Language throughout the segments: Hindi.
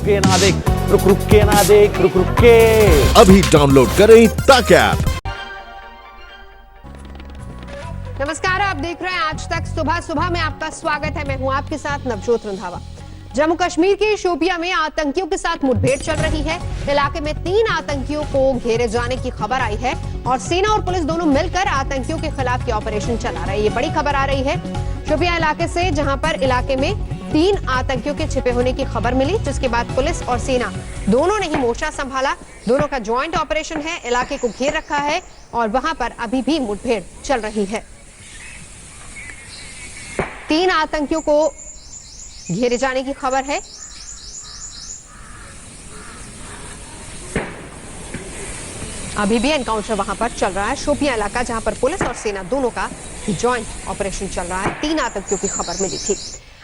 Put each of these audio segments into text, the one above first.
के ना देख, रुक के ना देख, रुक के। अभी डाउनलोड करें तक ऐप। नमस्कार, आप देख रहे हैं आज तक। सुबह में आपका स्वागत है। मैं हूं आपके साथ नवजोत रंधावा। जम्मू कश्मीर के शोपियां में आतंकियों के साथ मुठभेड़ चल रही है। इलाके में 3 आतंकियों को घेरे जाने की खबर आई है और सेना और पुलिस दोनों मिलकर आतंकियों के खिलाफ ये ऑपरेशन चला रहे हैं। ये बड़ी खबर आ रही है शोपियां इलाके से, जहां पर इलाके में 3 आतंकियों के छिपे होने की खबर मिली, जिसके बाद पुलिस और सेना दोनों ने ही मोर्चा संभाला। दोनों का ज्वाइंट ऑपरेशन है। इलाके को घेर रखा है और वहां पर अभी भी मुठभेड़ चल रही है। 3 आतंकियों को घेरे जाने की खबर है। अभी भी एनकाउंटर वहां पर चल रहा है। शोपियां इलाका, जहां पर पुलिस और सेना दोनों का जॉइंट ऑपरेशन चल रहा है। 3 आतंकियों की खबर मिली थी।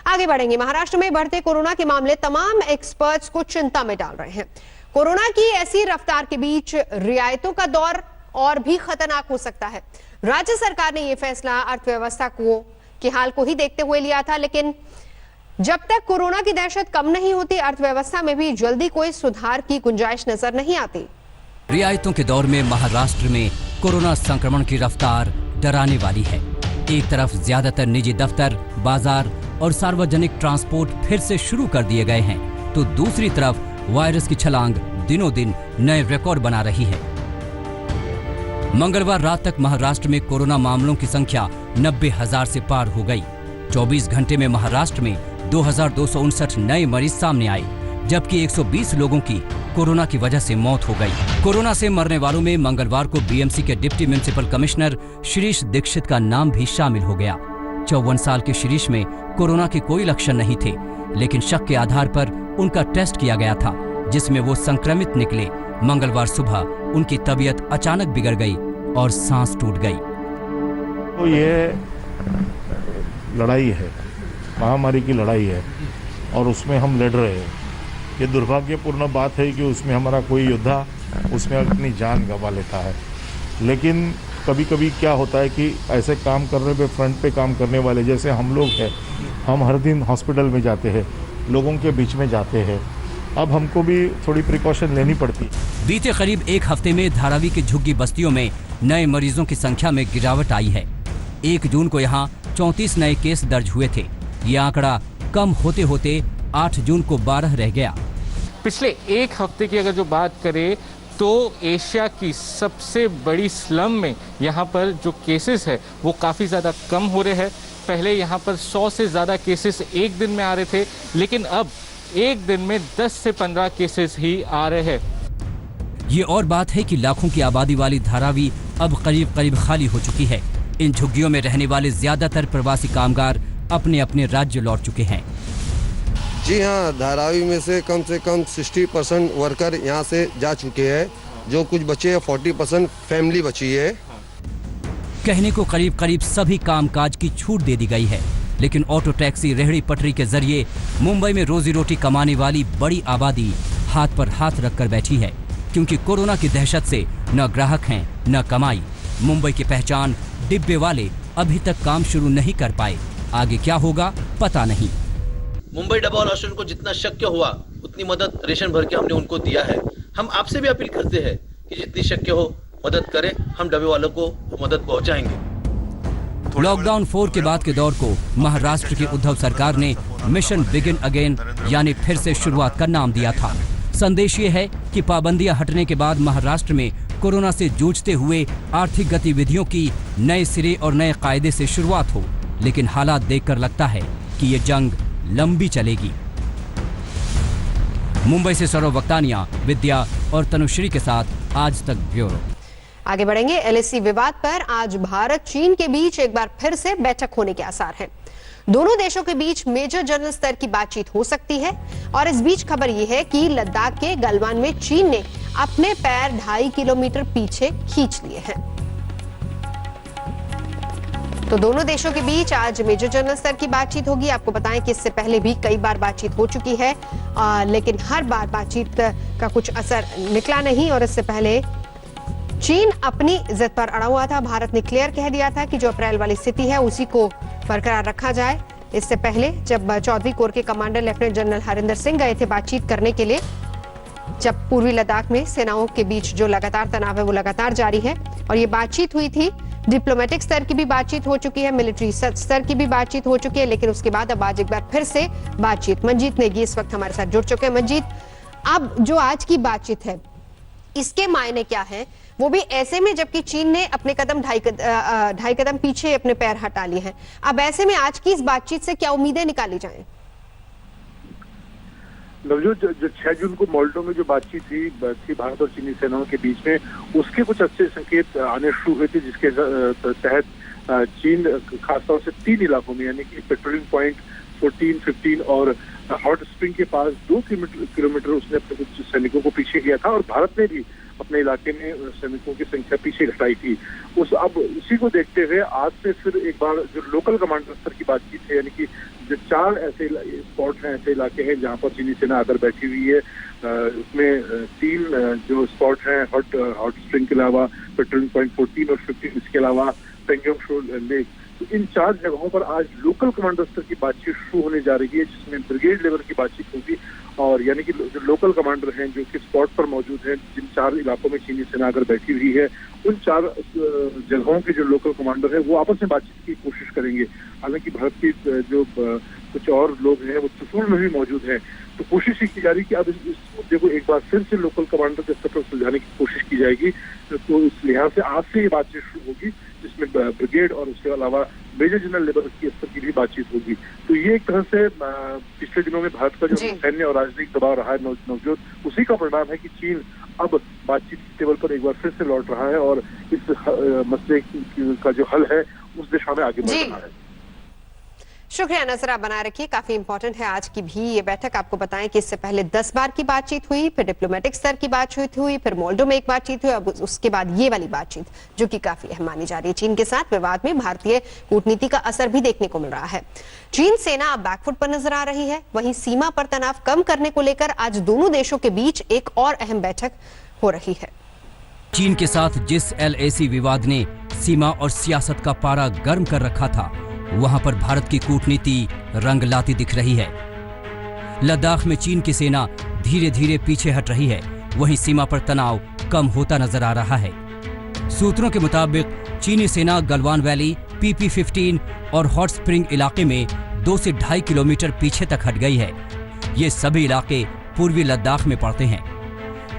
आगे बढ़ेंगे। महाराष्ट्र में बढ़ते कोरोना के मामले तमाम एक्सपर्ट्स को चिंता में डाल रहे हैं। कोरोना की ऐसी रफ्तार के बीच रियायतों का दौर और भी खतरनाक हो सकता है। राज्य सरकार ने यह फैसला अर्थव्यवस्था के हाल को ही देखते हुए लिया था, लेकिन जब तक कोरोना की दहशत कम नहीं होती, अर्थव्यवस्था में भी जल्दी कोई सुधार की गुंजाइश नजर नहीं आती। रियायतों के दौर में महाराष्ट्र में कोरोना संक्रमण की रफ्तार डराने वाली है। एक तरफ ज्यादातर निजी दफ्तर, बाजार और सार्वजनिक ट्रांसपोर्ट फिर से शुरू कर दिए गए हैं, तो दूसरी तरफ वायरस की छलांग दिनों दिन नए रिकॉर्ड बना रही है। मंगलवार रात तक महाराष्ट्र में कोरोना मामलों की संख्या 90,000 से पार हो गई। 24 घंटे में महाराष्ट्र में 2,259 नए मरीज सामने आए, जबकि 120 लोगों की कोरोना की वजह से मौत हो गई। कोरोना से मरने वालों में मंगलवार को बीएमसी के deputy municipal commissioner Shirish Dixit का नाम भी शामिल हो गया। 54 साल के शिरीष में कोरोना के कोई लक्षण नहीं थे, लेकिन शक के आधार पर उनका टेस्ट किया गया था, जिसमें वो संक्रमित निकले। मंगलवार सुबह उनकी तबीयत अचानक बिगड़ गई और सांस टूट गई। तो ये लड़ाई है, महामारी की लड़ाई है और उसमें हम लड़ रहे हैं। ये दुर्भाग्यपूर्ण बात है कि उसमें हमारा कोई योद्धा उसमें अपनी जान गंवा लेता है। लेकिन कभी कभी क्या होता है कि ऐसे काम करने पे, फ्रंट पे काम करने वाले जैसे हम लोग हैं, हम हर दिन हॉस्पिटल में जाते हैं, लोगों के बीच में जाते हैं। अब हमको भी थोड़ी प्रिकॉशन लेनी पड़ती है। बीते करीब 1 हफ्ते में धारावी की झुग्गी बस्तियों में नए मरीजों की संख्या में गिरावट आई है। 1 जून को यहाँ 34 नए केस दर्ज हुए थे। ये आंकड़ा कम होते होते 8 जून को 12 रह गया। पिछले 1 हफ्ते की अगर जो बात करें तो एशिया की सबसे बड़ी स्लम में यहाँ पर जो केसेस है वो काफ़ी ज़्यादा कम हो रहे हैं। पहले यहाँ पर 100 से ज़्यादा केसेस एक दिन में आ रहे थे, लेकिन अब एक दिन में 10 से 15 केसेस ही आ रहे हैं। ये और बात है कि लाखों की आबादी वाली धारावी अब करीब करीब खाली हो चुकी है। इन झुग्गियों में रहने वाले ज्यादातर प्रवासी कामगार अपने अपने राज्य लौट चुके हैं। जी हाँ, धारावी में से कम 60% वर्कर यहाँ से जा चुके हैं। जो कुछ बचे हैं 40% फैमिली बची है। कहने को करीब करीब सभी कामकाज की छूट दे दी गई है, लेकिन ऑटो टैक्सी, रेहड़ी पटरी के जरिए मुंबई में रोजी रोटी कमाने वाली बड़ी आबादी हाथ पर हाथ रखकर बैठी है, क्योंकि कोरोना की दहशत से न ग्राहक हैं न कमाई। मुंबई की पहचान डिब्बे वाले अभी तक काम शुरू नहीं कर पाए। आगे क्या होगा पता नहीं। मुंबई डब्बा वाला रेस्टोरेंट को जितना शक्य हुआ उतनी मदद रेशन भर के हमने उनको दिया है। हम आपसे भी अपील करते हैं कि जितनी शक्य हो मदद करें, हम डब्बे वालों को मदद पहुंचाएंगे। लॉकडाउन 4 के बाद के दौर को महाराष्ट्र की उद्धव सरकार ने मिशन बिगिन अगेन यानी फिर से शुरुआत का नाम दिया था। संदेश ये है कि पाबंदियां हटने के बाद महाराष्ट्र में कोरोना से जूझते हुए आर्थिक गतिविधियों की नए सिरे और नए कायदे से शुरुआत हो, लेकिन हालात देखकर लगता है कि ये जंग लंबी चलेगी। मुंबई से सौरभ वक्तानिया, विद्या और तनुश्री के साथ आज तक ब्यूरो। आगे बढ़ेंगे। एलएसी विवाद पर आज भारत चीन के बीच एक बार फिर से बैठक होने के आसार हैं। दोनों देशों के बीच मेजर जनरल स्तर की बातचीत हो सकती है और इस बीच खबर यह है कि लद्दाख के गलवान में चीन ने अपने पैर 2.5 किलोमीटर पीछे खींच लिए हैं। तो दोनों देशों के बीच आज मेजर जनरल स्तर की बातचीत होगी। आपको बताएं कि इससे पहले भी कई बार बातचीत हो चुकी है, लेकिन हर बार बातचीत का कुछ असर निकला नहीं और इससे पहले चीन अपनी जिद पर अड़ा हुआ था। भारत ने क्लियर कह दिया था कि जो अप्रैल वाली स्थिति है उसी को बरकरार रखा जाए, इससे पहले जब चौधरी कोर के commander lieutenant general Harinder Singh गए थे बातचीत करने के लिए, जब पूर्वी लद्दाख में सेनाओं के बीच जो लगातार तनाव है वो लगातार जारी है और ये बातचीत हुई थी। डिप्लोमेटिक स्तर की भी बातचीत हो चुकी है, मिलिट्री स्तर की भी बातचीत हो चुकी है, लेकिन उसके बाद अब आज एक बार फिर से बातचीत। मंजीत नेगी इस वक्त हमारे साथ जुड़ चुके हैं। मंजीत, अब जो आज की बातचीत है इसके मायने क्या है, वो भी ऐसे में जबकि चीन ने अपने कदम ढाई कदम पीछे अपने पैर हटा लिए हैं। अब ऐसे में आज की इस बातचीत से क्या उम्मीदें निकाली जाएं? नवजोत, जो 6 जून को मोल्डो में जो बातचीत थी भारत और चीनी सेनाओं के बीच में, उसके कुछ अच्छे संकेत आने शुरू हुए थे, जिसके तहत चीन खासतौर से 3 इलाकों में यानी कि पेट्रोलिंग पॉइंट 14, 15 और हॉट स्प्रिंग के पास 2 किलोमीटर उसने अपने कुछ सैनिकों को पीछे किया था और भारत ने भी अपने इलाके में सैनिकों की संख्या पीछे घटाई थी। अब उसी को देखते हुए आज से फिर एक बार जो लोकल कमांडर स्तर की बातचीत है, यानी कि जो 4 ऐसे स्पॉट हैं, ऐसे इलाके हैं जहां पर चीनी सेना आकर बैठी हुई है, उसमें 3 जो स्पॉट हैं हॉट स्प्रिंग के अलावा पेट्रोलिंग पॉइंट 14 और 15, इसके अलावा पेंगोंग शो लेक, तो इन 4 जगहों पर आज लोकल कमांडर स्तर की बातचीत शुरू होने जा रही है, जिसमें ब्रिगेड लेवल की बातचीत होगी और यानी कि जो लोकल कमांडर हैं जो कि स्पॉट पर मौजूद हैं, जिन 4 इलाकों में चीनी सेना अगर बैठी हुई है, उन 4 जगहों के जो लोकल कमांडर हैं वो आपस में बातचीत की कोशिश करेंगे। हालांकि भारत की जो कुछ और लोग हैं वो चुसूल में भी मौजूद हैं, तो कोशिश की जा रही कि अब इस मुद्दे को एक बार फिर से लोकल कमांडर के स्तर पर सुलझाने की कोशिश की जाएगी। तो इस लिहाज से आज से ये बातचीत शुरू होगी, जिसमें ब्रिगेड और उसके अलावा मेजर जनरल लेवल की स्तर की भी बातचीत होगी। तो ये एक तरह से पिछले दिनों में भारत का जो सैन्य और राजनीतिक दबाव रहा है नवजोत, उसी का परिणाम है कि चीन अब बातचीत के टेबल पर एक बार फिर से लौट रहा है और इस मसले का जो हल है उस दिशा में आगे बढ़ रहा है। शुक्रिया, नजर आप बनाए रखिए। काफी इंपॉर्टेंट है आज की भी ये बैठक। आपको बताएं कि इससे पहले 10 बार की बातचीत हुई, फिर डिप्लोमेटिक स्तर की बातचीत हुई, फिर मोल्डो में एक बातचीत हुई, अब उसके बाद ये वाली बातचीत जो कि काफी अहम मानी जा रही है। चीन के साथ विवाद में भारतीय कूटनीति का असर भी देखने को मिल रहा है। चीन सेना अब बैकफुट पर नजर आ रही है। वहीं सीमा पर तनाव कम करने को लेकर आज दोनों देशों के बीच एक और अहम बैठक हो रही है। चीन के साथ जिस LAC विवाद ने सीमा और सियासत का पारा गर्म कर रखा था, वहां पर भारत की कूटनीति रंग लाती दिख रही है। लद्दाख में चीन की सेना धीरे धीरे पीछे हट रही है, वहीं सीमा पर तनाव कम होता नजर आ रहा है। सूत्रों के मुताबिक चीनी सेना गलवान वैली, PP-15 और हॉट स्प्रिंग इलाके में 2 से 2.5 किलोमीटर पीछे तक हट गई है। ये सभी इलाके पूर्वी लद्दाख में पड़ते हैं।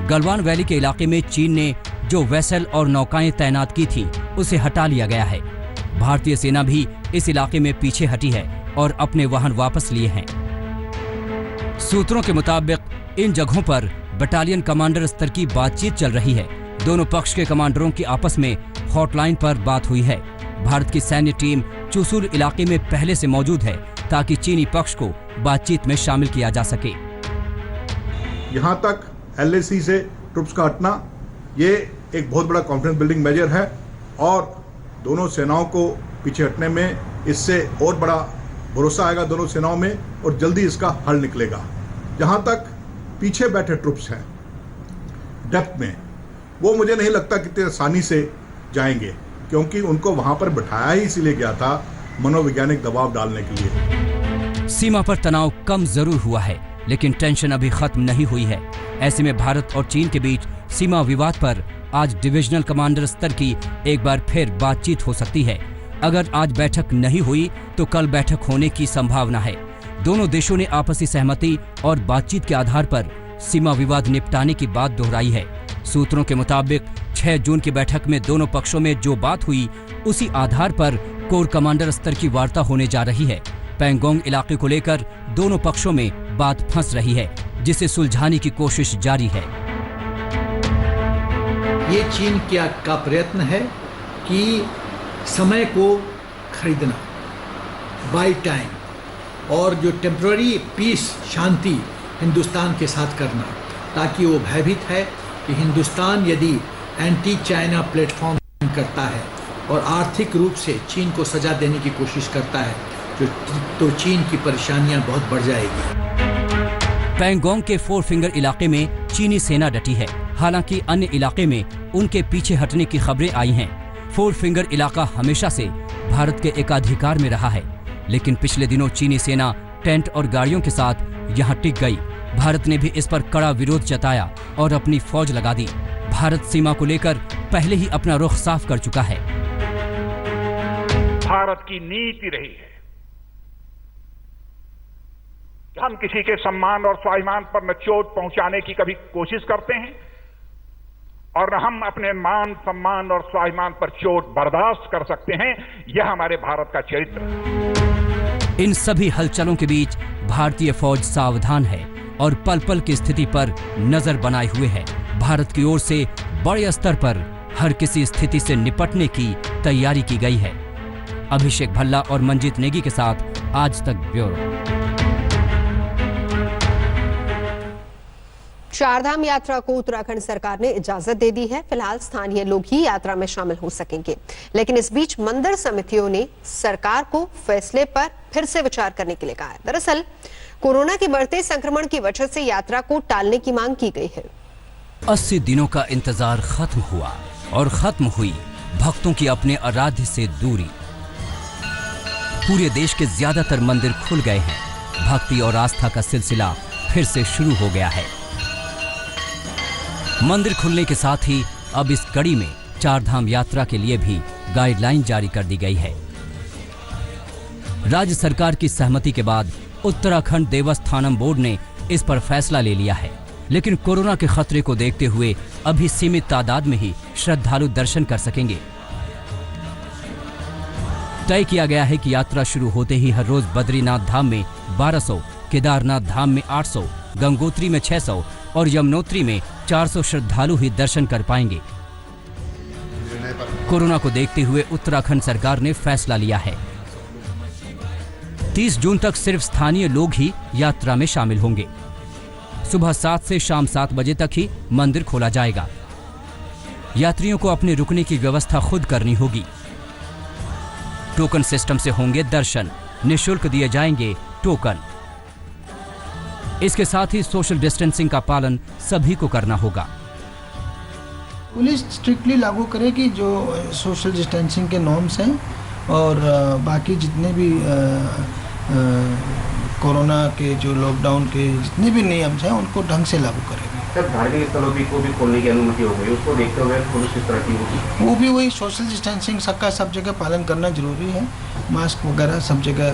गलवान वैली के इलाके में चीन ने जो वेसल और नौकाएं तैनात की थी उसे हटा लिया गया है। भारतीय सेना भी इस इलाके में पीछे हटी है और अपने वाहन वापस लिए हैं। सूत्रों के मुताबिक इन जगहों पर बटालियन कमांडर स्तर की बातचीत चल रही है। दोनों पक्ष के कमांडरों की आपस में हॉटलाइन पर बात हुई है। भारत की सैन्य टीम चुसूल इलाके में पहले से मौजूद है ताकि चीनी पक्ष को बातचीत में शामिल किया जा सके। यहाँ तक LAC से ट्रुप्स का हटना ये एक बहुत बड़ा कॉन्फिडेंस बिल्डिंग मेजर है और दोनों सेनाओं को पीछे हटने में इससे और बड़ा भरोसा आएगा दोनों सेनाओं में और जल्दी इसका हल निकलेगा। जहाँ तक पीछे बैठे ट्रुप्स हैं डेप्थ में, वो मुझे नहीं लगता कितने आसानी से जाएंगे, क्योंकि उनको वहाँ पर बिठाया ही इसीलिए गया था मनोवैज्ञानिक दबाव डालने के लिए। सीमा पर तनाव कम जरूर हुआ है, लेकिन टेंशन अभी खत्म नहीं हुई है। ऐसे में भारत और चीन के बीच सीमा विवाद पर आज डिविजनल कमांडर स्तर की एक बार फिर बातचीत हो सकती है। अगर आज बैठक नहीं हुई तो कल बैठक होने की संभावना है। दोनों देशों ने आपसी सहमति और बातचीत के आधार पर सीमा विवाद निपटाने की बात दोहराई है। सूत्रों के मुताबिक 6 जून की बैठक में दोनों पक्षों में जो बात हुई उसी आधार पर कोर कमांडर स्तर की वार्ता होने जा रही है। पेंगोंग इलाके को लेकर दोनों पक्षों में बात फंस रही है, जिसे सुलझाने की कोशिश जारी है। ये चीन का प्रयत्न है कि समय को खरीदना, बाय टाइम, और जो टेम्पररी पीस, शांति हिंदुस्तान के साथ करना, ताकि वो भयभीत है कि हिंदुस्तान यदि एंटी चाइना प्लेटफॉर्म करता है और आर्थिक रूप से चीन को सजा देने की कोशिश करता है तो चीन की परेशानियां बहुत बढ़ जाएगी। पेंगोंग के 4 फिंगर इलाके में चीनी सेना डटी है। हालांकि अन्य इलाके में उनके पीछे हटने की खबरें आई हैं। 4 फिंगर इलाका हमेशा से भारत के एकाधिकार में रहा है, लेकिन पिछले दिनों चीनी सेना टेंट और गाड़ियों के साथ यहां टिक गई। भारत ने भी इस पर कड़ा विरोध जताया और अपनी फौज लगा दी। भारत सीमा को लेकर पहले ही अपना रुख साफ कर चुका है। भारत की नीति रही है कि हम किसी के सम्मान और स्वाभिमान पर न चोट पहुंचाने की कभी कोशिश करते हैं और न हम अपने मान सम्मान और स्वाभिमान पर चोट बर्दाश्त कर सकते हैं। यह हमारे भारत का चरित्र है। इन सभी हलचलों के बीच भारतीय फौज सावधान है और पल पल की स्थिति पर नजर बनाए हुए है। भारत की ओर से बड़े स्तर पर हर किसी स्थिति से निपटने की तैयारी की गई है। अभिषेक भल्ला और मंजीत नेगी के साथ आज तक ब्यूरो। चारधाम यात्रा को उत्तराखंड सरकार ने इजाजत दे दी है। फिलहाल स्थानीय लोग ही यात्रा में शामिल हो सकेंगे, लेकिन इस बीच मंदिर समितियों ने सरकार को फैसले पर फिर से विचार करने के लिए कहा है। दरअसल कोरोना के बढ़ते संक्रमण की वजह से यात्रा को टालने की मांग की गई है। 80 दिनों का इंतजार खत्म हुआ और खत्म हुई भक्तों की अपने आराध्य से दूरी। पूरे देश के ज्यादातर मंदिर खुल गए हैं। भक्ति और आस्था का सिलसिला फिर से शुरू हो गया है। मंदिर खुलने के साथ ही अब इस कड़ी में चारधाम यात्रा के लिए भी गाइडलाइन जारी कर दी गई है। राज्य सरकार की सहमति के बाद उत्तराखंड देवस्थानम बोर्ड ने इस पर फैसला ले लिया है, लेकिन कोरोना के खतरे को देखते हुए अभी सीमित तादाद में ही श्रद्धालु दर्शन कर सकेंगे। तय किया गया है कि यात्रा शुरू होते ही हर रोज बद्रीनाथ धाम में 1200, केदारनाथ धाम में 800, गंगोत्री में 600 और यमुनोत्री में 400 श्रद्धालु ही दर्शन कर पाएंगे। कोरोना को देखते हुए उत्तराखंड सरकार ने फैसला लिया है। 30 जून तक सिर्फ स्थानीय लोग ही यात्रा में शामिल होंगे। सुबह 7 से शाम 7 बजे तक ही मंदिर खोला जाएगा। यात्रियों को अपने रुकने की व्यवस्था खुद करनी होगी। टोकन सिस्टम से होंगे दर्शन, निःशुल्क दिए जाएंगे टोकन। इसके साथ ही सोशल डिस्टेंसिंग का पालन सभी को करना होगा। पुलिस स्ट्रिक्टली लागू करे कि जो सोशल डिस्टेंसिंग के नॉर्म्स हैं और बाकी जितने भी कोरोना के जो लॉकडाउन के जितने भी नियम हैं उनको ढंग से लागू करेंगे। सर, धार्मिक स्थलों को भी खोलने की अनुमति हो गई, उसको देखते हुए पुलिस किस तरह की होगी? वो भी वही सोशल डिस्टेंसिंग सबका सब जगह पालन करना जरूरी है। मास्क वगैरह सब जगह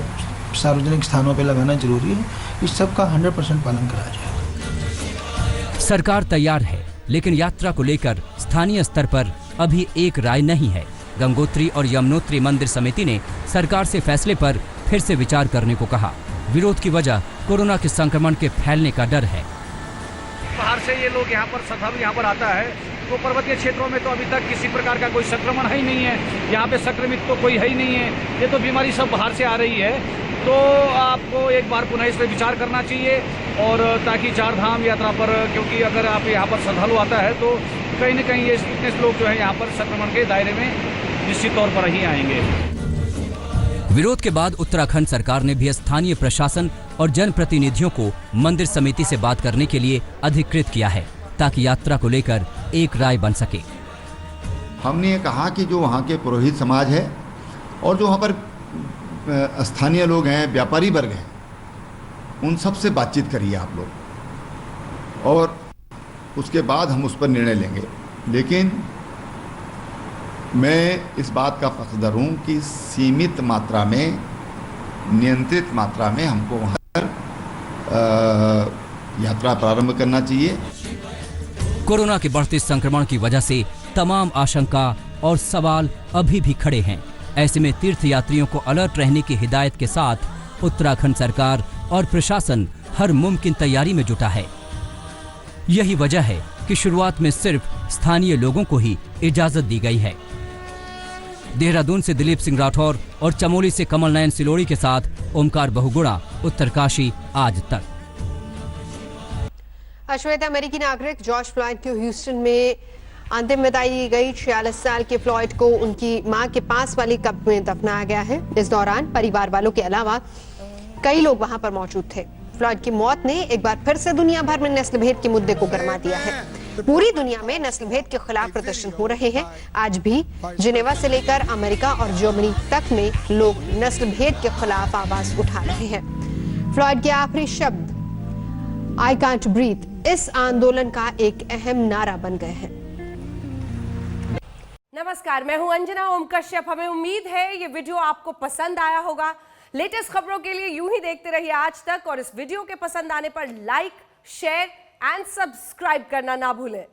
सार्वजनिक स्थानों पे लगाना जरूरी है। इस सब का 100% पालन करा जाएगा। सरकार तैयार है, लेकिन यात्रा को लेकर स्थानीय स्तर पर अभी एक राय नहीं है। गंगोत्री और यमुनोत्री मंदिर समिति ने सरकार से फैसले पर फिर से विचार करने को कहा। विरोध की वजह कोरोना के संक्रमण के फैलने का डर है। बाहर से ये लोग यहाँ पर श्रद्धालु यहाँ पर आता है तो पर्वतीय क्षेत्रों में तो अभी तक किसी प्रकार का कोई संक्रमण है ही नहीं है। यहाँ पे संक्रमित तो कोई है ही नहीं है। ये तो बीमारी सब बाहर से आ रही है। तो आपको एक बार पुनः इस पर विचार करना चाहिए और ताकि चारधाम यात्रा पर, क्योंकि अगर आप यहाँ पर श्रद्धालु आता है तो कहीं न कहीं ये इतने लोग जो है यहाँ पर संक्रमण के दायरे में निश्चित तौर पर ही आएंगे। विरोध के बाद उत्तराखंड सरकार ने भी स्थानीय प्रशासन और जनप्रतिनिधियों को मंदिर समिति से बात करने के लिए अधिकृत किया है, ताकि यात्रा को लेकर एक राय बन सके। हमने ये कहा कि जो वहाँ के पुरोहित समाज है और जो वहाँ पर स्थानीय लोग हैं, व्यापारी वर्ग हैं, उन सब से बातचीत करिए आप लोग और उसके बाद हम उस पर निर्णय लेंगे। लेकिन मैं इस बात का पक्षधर हूँ कि सीमित मात्रा में, नियंत्रित मात्रा में हमको वहाँ पर यात्रा प्रारंभ करना चाहिए। कोरोना के बढ़ते संक्रमण की वजह से तमाम आशंका और सवाल अभी भी खड़े हैं। ऐसे में तीर्थ यात्रियों को अलर्ट रहने की हिदायत के साथ उत्तराखंड सरकार और प्रशासन हर मुमकिन तैयारी में जुटा है। यही वजह है कि शुरुआत में सिर्फ स्थानीय लोगों को ही इजाजत दी गई है। देहरादून से दिलीप सिंह राठौर और चमोली से कमल नयन सिलोड़ी के साथ ओमकार बहुगुणा, उत्तरकाशी, आज तक। अश्वेत अमेरिकी नागरिक जॉर्ज फ्लॉयड को ह्यूस्टन में अंतिम विदाई दी गई। 46 साल के फ्लॉयड को उनकी मां के पास वाली कब्र में दफनाया गया है। इस दौरान परिवार वालों के अलावा कई लोग वहां पर मौजूद थे। फ्लॉयड की मौत ने एक बार फिर से दुनिया भर में नस्ल भेद के मुद्दे को गरमा दिया है। पूरी दुनिया में नस्लभेद के खिलाफ प्रदर्शन हो रहे हैं। आज भी जिनेवा से लेकर अमेरिका और जर्मनी तक में लोग नस्लभेद के खिलाफ आवाज उठा रहे हैं। फ्लॉयड के आखिरी शब्द आई कांट ब्रीथ इस आंदोलन का एक अहम नारा बन गए हैं। नमस्कार, मैं हूं अंजना ओम कश्यप। हमें उम्मीद है ये वीडियो आपको पसंद आया होगा। लेटेस्ट खबरों के लिए यूं ही देखते रहिए आज तक, और इस वीडियो के पसंद आने पर लाइक, शेयर एंड सब्सक्राइब करना ना भूलें।